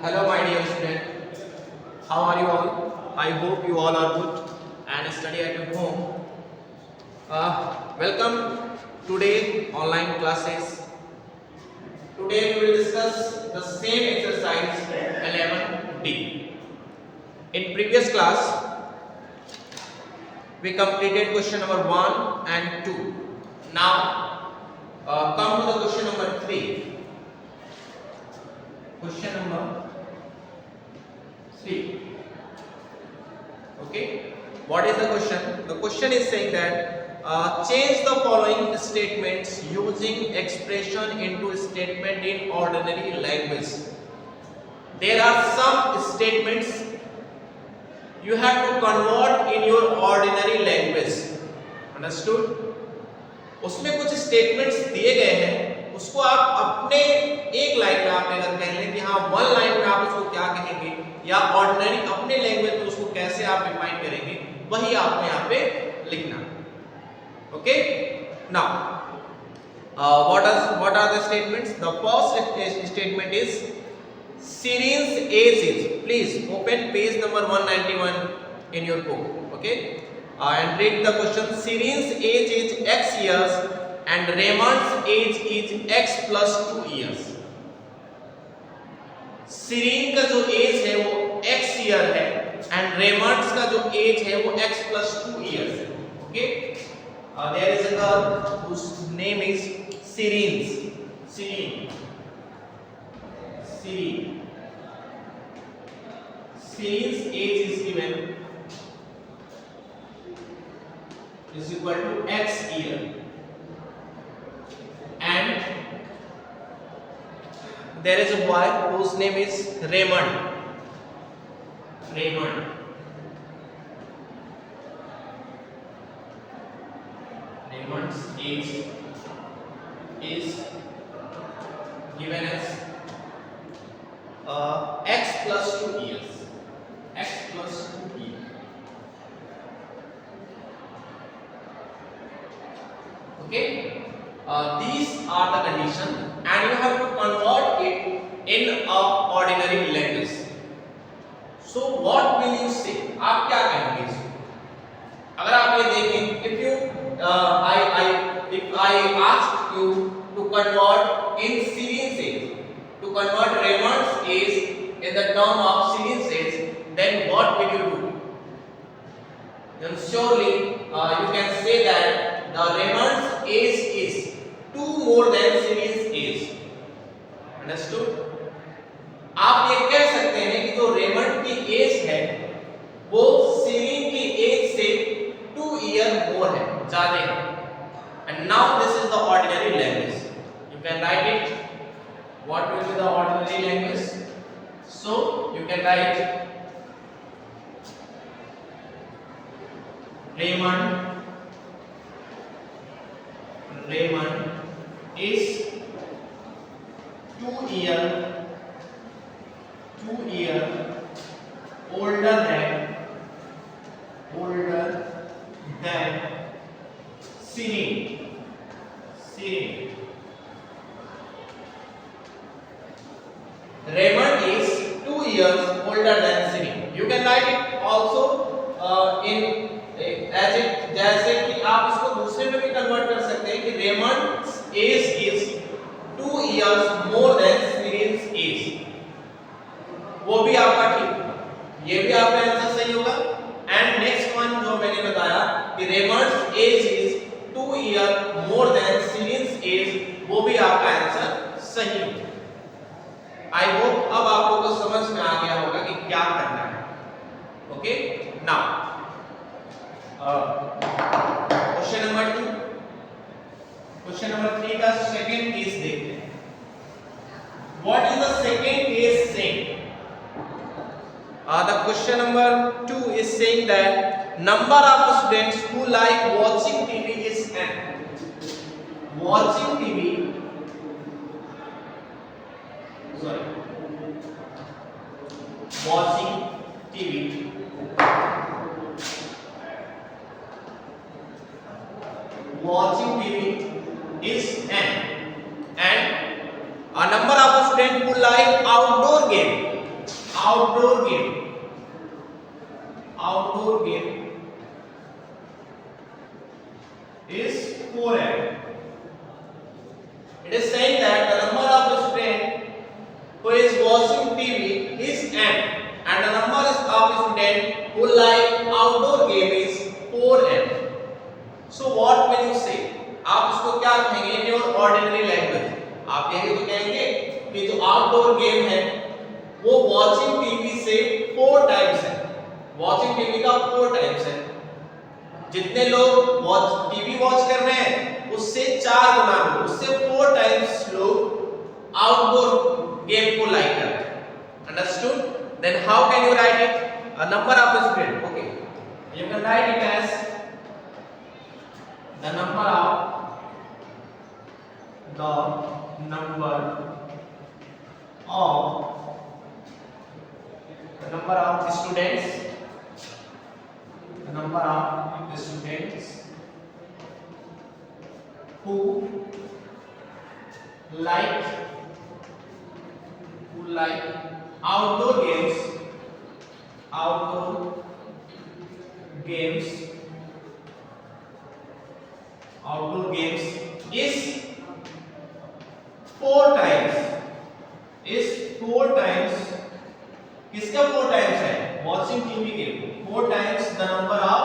Hello, my dear student. How are you all? I hope you all are good and study at your home. Welcome today online classes. Today we will discuss the same exercise 11D. In previous class, we completed question number 1 and 2. Now, come to the question number 3. Question number 3. Okay, what is the question? The question is saying that change the following statements using expression into statement in ordinary language. There are some statements you have to convert in your ordinary language. Understood? उसमें कुछ statements दिए गए हैं, उसको आप अपने एक line में आप अगर कह लें कि हाँ वन लाइन में आप उसको क्या कहेंगे या ऑर्डिनरी अपने लैंग्वेज में उसको कैसे आप डिफाइन करेंगे, वही आपको यहाँ पे लिखना. Okay, now what are the statements? The first statement is Seren's age is. Please open page number 191 in your book. Okay, and read the question. Seren's age is X years and Raymond's age is X plus 2 years. Serine का जो as है वो x year है and Raymond's का जो as है वो x plus 2 years है. Okay, there is a girl whose name is Serene. Serene's age is given is equal to x year and there is a boy whose name is Raymond. Raymond's age is given as x plus 2 years. Okay, these are the conditions and you have to convert it in a ordinary language. So what will you say? आप क्या कहेंगे इसको? अगर आप ये देखें, if I asked you to convert in Serene's age, to convert Raymond's age in the term of Serene's age, then what will you do? Then surely you can say that the Raymond's age is 2 more than Serene's age. Understood? आप ये कह सकते हैं कि जो Raymond की as है वो सीरीन की एज से 2 ईयर मोर है, ज्यादा है. And now this is the ordinary language. You can write it. What will be the ordinary language? So you can right Raymond is 2 year older than Serene. Raymond is 2 years older than Serene. You can write it also in जैसे कि आप इसको दूसरे में भी convert कर सकते हैं कि Raymond's age is 2 years more than Serene's age. वो भी आपका ठीक होगा, ये भी आपका आंसर सही होगा. एंड नेक्स्ट वन जो मैंने बताया कि Raymond's age is 2 year more than Serene's age, वो भी आपका आंसर सही होगा. आई होप अब आप लोगों को समझ में आ गया होगा कि क्या करना है. Okay, now question number 2. Question number 3 का सेकंड केस देखते हैं. What is the second case saying? The question number 2 is saying that number of students who like watching TV is n. Watching TV is n and a number of students who like outdoor game outdoor game. Outdoor game is 4m. It is saying that the number of the student who is watching TV is m, and the number of the student who like outdoor game is 4m. So what will you say? आप इसको क्या कहेंगे in your ordinary language? आप यही तो कहेंगे कि जो आउटडोर गेम है वो वॉचिंग टीवी से 4 टाइम्स है। वॉचिंग टीवी का 4 टाइम्स है। जितने लोग टीवी वॉच कर रहे हैं उससे 4 गुना लोग, उससे 4 टाइम्स लोग आउटडोर गेम को लाइक कर रहे हैं। Understood? Then how can you write it? A number of the student, okay, you can write it as the number of students who like outdoor games is 4 times किसका 4 times है? Watching TV के 4 times the number of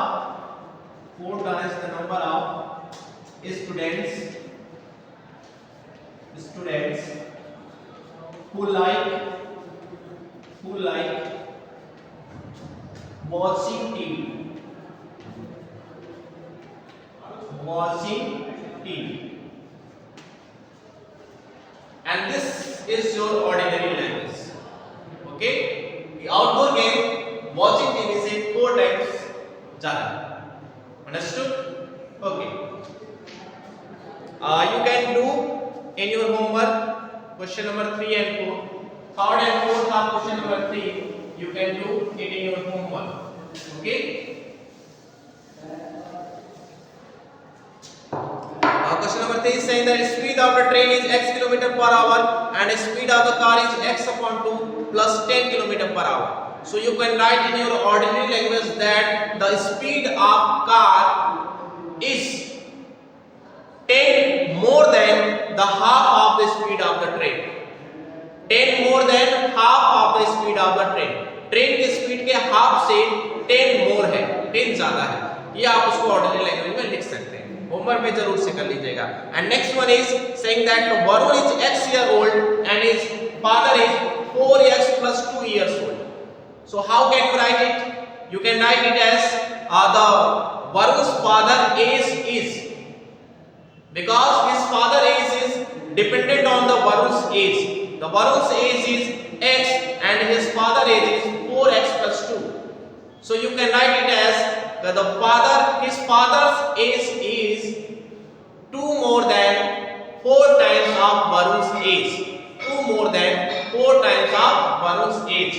students who like watching TV and this is your ordinary language. Okay, the outdoor game watching TV से 4 times ज़्यादा। Understood? Okay. You can do in your homework question number 3 and 4. Third and fourth are question number 3. You can do it in your homework. Okay. Question number 3 is saying that the speed of the train is x km/h and the speed of the car is x upon 2 plus 10 km/h. So you can write in your ordinary language that the speed of car is 10 more than the half of the speed of the train. 10 more than half of the speed of the train. Train की speed के half से 10 मोर है, 10 ज्यादा है। ये आप उसको ordinary language में लिख सकते हैं। होमवर्क में जरूर से कर लीजिएगा। And next one is saying that Varun is x year old and his father is 4x plus 2 years old. So how can you write it? You can write it as the Varun's father age is, because his father age is dependent on the Varun's age. The Varun's age is x and his father age is 4x plus 2. So you can write it as that his father's age is 2 more than 4 times of Varun's age. 2 more than 4 times of Varun's age.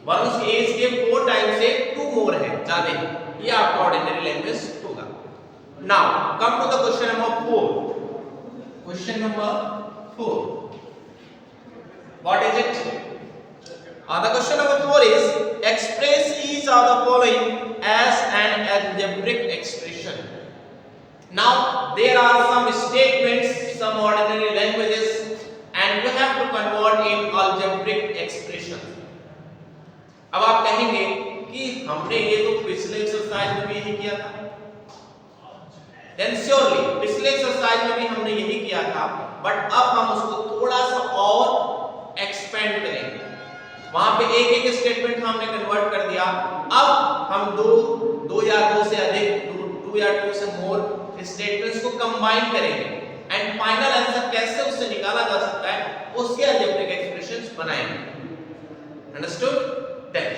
Varun's age के 4 times से 2 मोर है, ज्यादा है। ये आपका ordinary language होगा। Now come to the question number 4. Question number 4. What is it? The question number 4 is express each of the following as an algebraic expression. Now there are some statements, some ordinary languages, and you have to convert in algebraic expression. अब आप कहेंगे कि हमने ये तो पिछले exercise में भी यही किया था। Then surely पिछले एक्सरसाइज में भी हमने यही किया था, बट अब हम उसको थोड़ा सा और एक्सपेंड करेंगे। वहां पे एक स्टेटमेंट हमने कन्वर्ट कर दिया। अब हम दो या दो से अधिक, 2 या 2 से मोर स्टेटमेंट्स को कंबाइन करेंगे एंड फाइनल आंसर कैसे उससे निकाला जा सकता है उसके अलजेब्रिक एक्सप्रेशंस बनाएंगे। Understood? Then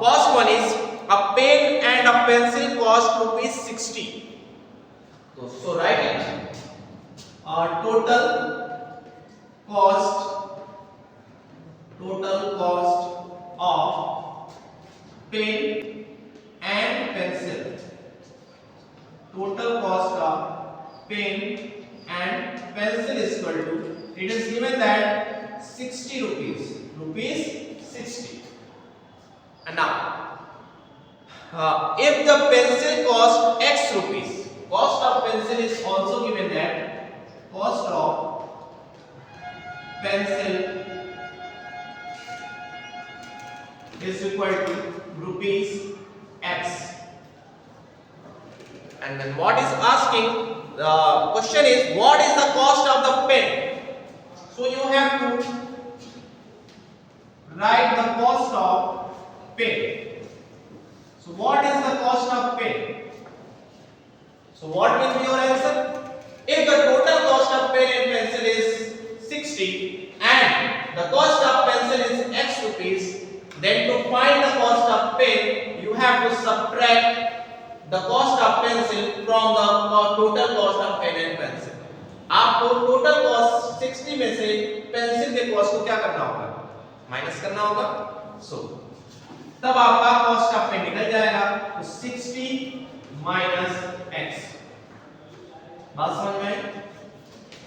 first one is a pen and a pencil cost ₹60. So write it. Total cost of pen and pencil. Total cost of pen and pencil is equal to, it is given that 60 rupees. 60. And now, if the pencil cost x rupees, cost of pencil is also given that cost of pencil is equal to rupees x. And then what is asking, the question is what is the cost of the pen? So you have to write the cost of pen. So what is the cost of pen? So what will be your answer? If the total cost of pen and pencil is 60 and the cost of pencil is x rupees, then to find the cost of pen you have to subtract the cost of pencil from the total cost of pen and pencil. आपको total cost 60 में से pencil के cost को क्या करना होगा, minus करना होगा. सो तब आपका कॉस्ट ऑफ पेन निकल जाएगा. तो 60 माइनस x. बात समझ में आई?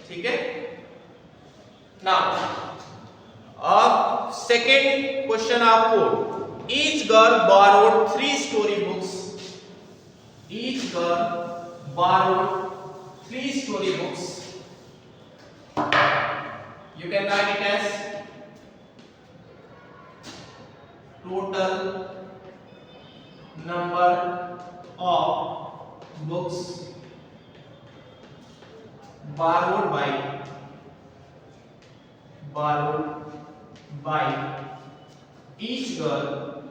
ठीक है. Now second question of 4. Each girl borrowed 3 story books. Each girl borrowed 3 story books. You can write it as total number of books borrowed by each girl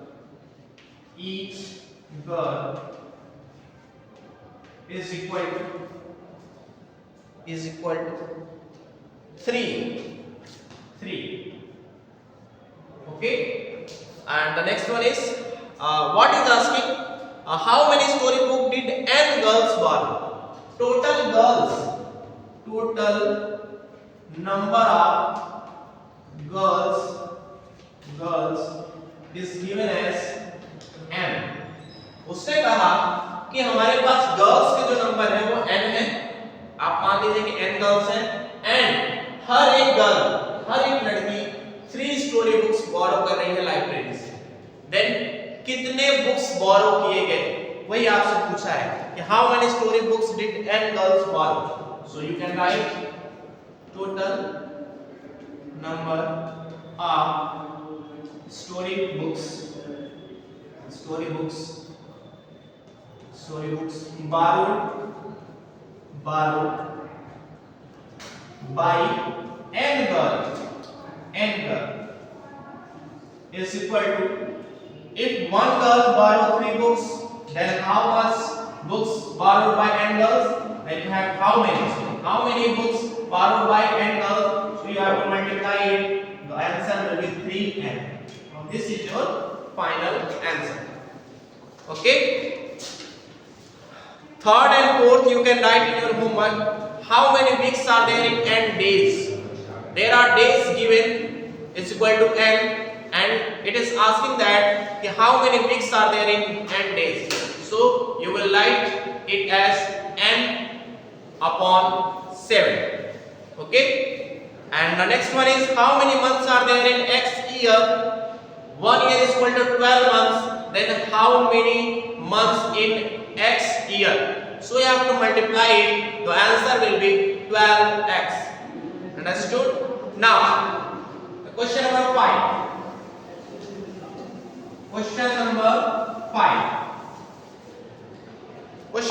is equal to 3. Okay. And the next one is what is asking, how many storybook did n girls borrow? Total number of girls is given as n. उसने कहा कि हमारे पास girls के जो number है वो n है. आप मान लीजिए कि n गर्ल्स हैं एंड हर एक लड़की 3 स्टोरी बुक्स बोरो कर रही है लाइब्रेरी से. देन कितने बुक्स बोरो किए गए वही आपसे पूछा है कि how many story books did n girls borrow. So you can write total number of story books borrowed by n girl is equal to, if one girl borrow 3 books, then how much books borrowed by n girls? Then you have how many books borrowed by n girls? So you have to multiply it. The answer will be 3n. Now this is your final answer. Okay. Third and fourth you can write in your homework. How many weeks are there in n days? There are days given is equal to n, and it is asking that how many weeks are there in n days. So you will write it as n upon 7. Okay. And the next one is how many months are there in x year? 1 year is equal to 12 months. Then how many months in x year? So you have to multiply it. The answer will be 12x. Understood? Now, question number 5. Question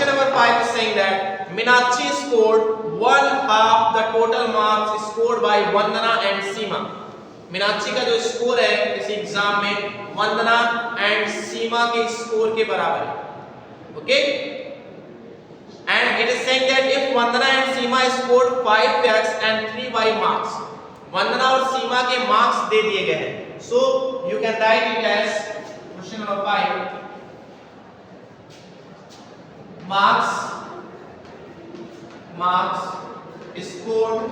number 5 is saying that Meenakshi scored 1/2 the total marks scored by Vandana and Seema. Meenakshi का जो score है इस exam में वंदना and सीमा के score के बराबर है. Okay. And it is saying that if Vandana and Seema scored 5x and 3y marks, Vandana और सीमा के मार्क्स दे दिए गए हैं. So you can write it as question number 5 marks scored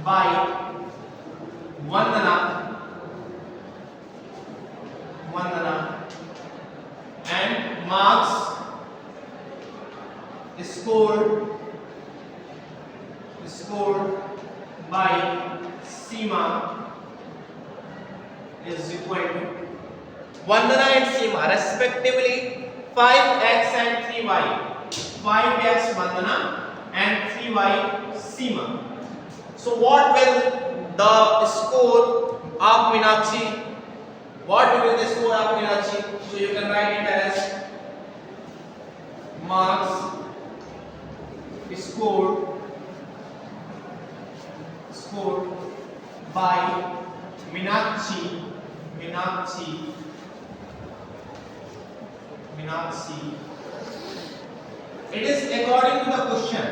by Vandana and marks scored by Seema is equal to Vandana and Seema respectively 5x and 3y. 5x Vandana and 3y Seema. So what will the score of Meenakshi? What will be the score of Meenakshi? So you can write it as marks scored by Meenakshi. It is according to the question.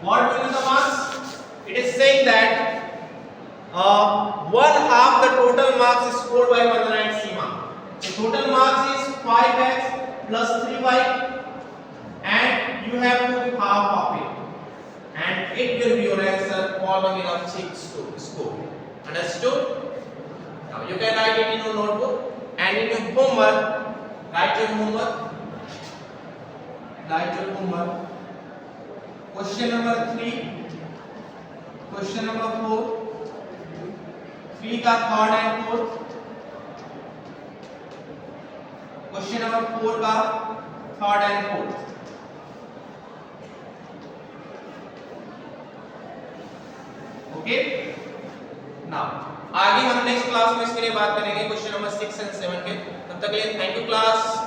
What will be the marks? It is saying that one half the total marks is scored by Vandana and Seema. The total marks is 5x plus 3y, and you have to half of it, and it will be your answer for the Meenakshi score. Understood? Now you can write it in your notebook, and in your homework, write your homework. Question number 3, question number 4, 3 का third and fourth, question number 4 का third and fourth. Okay, now आगे हम next class में इसके लिए बात करेंगे question number 6 and 7 के. तब तक के लिए थैंक यू क्लास.